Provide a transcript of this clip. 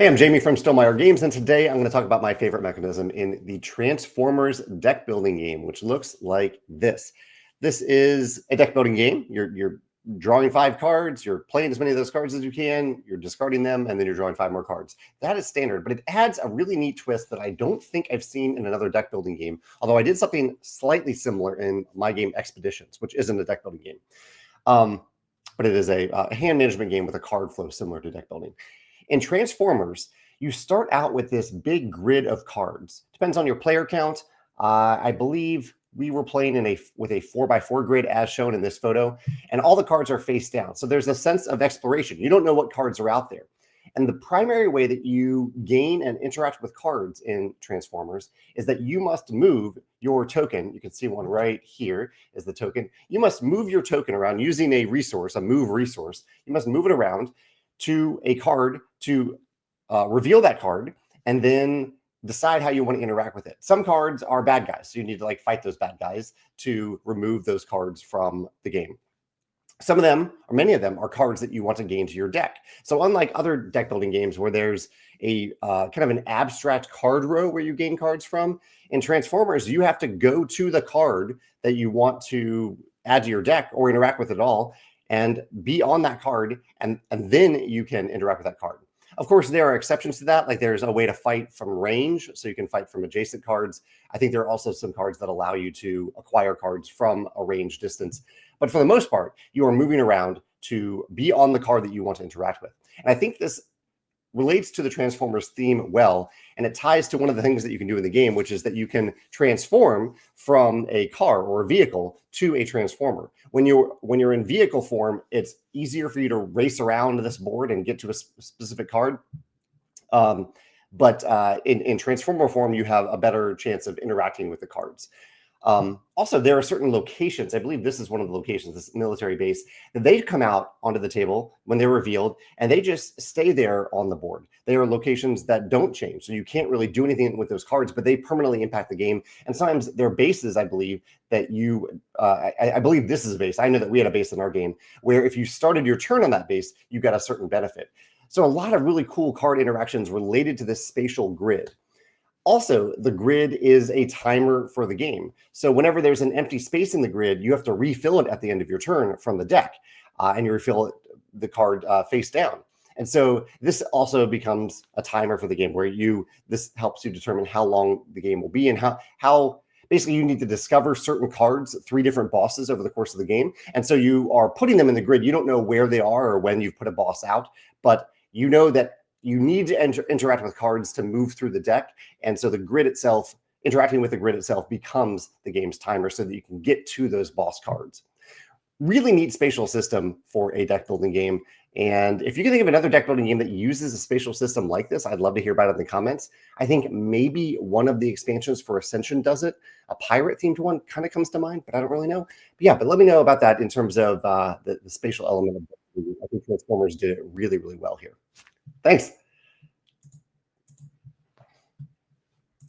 Hey, I'm Jamey from Stonemaier Games, and today I'm going to talk about my favorite mechanism in the Transformers deck building game, which looks like this. This is a deck building game. You're drawing 5 cards, you're playing as many of those cards as you can, you're discarding them, and then you're drawing 5 more cards. That is standard, but it adds a really neat twist that I don't think I've seen in another deck building game, although I did something slightly similar in my game Expeditions, which isn't a deck building game. But it is a hand management game with a card flow similar to deck building. In Transformers, you start out with this big grid of cards. Depends on your player count. I believe we were playing with a 4x4 grid as shown in this photo, and all the cards are face down. So there's a sense of exploration. You don't know what cards are out there. And the primary way that you gain and interact with cards in Transformers is that you must move your token. You can see one right here is the token. You must move your token around using a resource, a move resource. You must move it around to a card to reveal that card and then decide how you want to interact with it. Some cards are bad guys, so you need to fight those bad guys to remove those cards from the game. Some of them, or many of them, are cards that you want to gain to your deck. So unlike other deck building games where there's a kind of an abstract card row where you gain cards from, in Transformers, you have to go to the card that you want to add to your deck or interact with at all and be on that card, and then you can interact with that card. Of course, there are exceptions to that. Like there's a way to fight from range, so you can fight from adjacent cards. I think there are also some cards that allow you to acquire cards from a range distance. But for the most part, you are moving around to be on the card that you want to interact with. And I think this relates to the Transformers theme well, and it ties to one of the things that you can do in the game, which is that you can transform from a car or a vehicle to a transformer. When you're in vehicle form, it's easier for you to race around this board and get to a specific card. But in transformer form, you have a better chance of interacting with the cards. Also, there are certain locations, I believe this is one of the locations, this military base, that they come out onto the table when they're revealed, and they just stay there on the board. They are locations that don't change, so you can't really do anything with those cards, but they permanently impact the game. And sometimes they're bases, I believe, that you, I believe this is a base. I know that we had a base in our game where if you started your turn on that base, you got a certain benefit. So a lot of really cool card interactions related to this spatial grid. Also, the grid is a timer for the game. So whenever there's an empty space in the grid, you have to refill it at the end of your turn from the deck, and you refill the card face down. And so this also becomes a timer for the game where this helps you determine how long the game will be and how basically you need to discover certain cards, 3 different bosses over the course of the game. And so you are putting them in the grid. You don't know where they are or when you've put a boss out, but you know that you need to interact with cards to move through the deck. And so the grid itself, interacting with the grid itself becomes the game's timer so that you can get to those boss cards. Really neat spatial system for a deck building game. And if you can think of another deck building game that uses a spatial system like this, I'd love to hear about it in the comments. I think maybe one of the expansions for Ascension does it. A pirate themed one kind of comes to mind, but I don't really know. But let me know about that in terms of the spatial element of it. I think Transformers did it really, really well here. Thanks.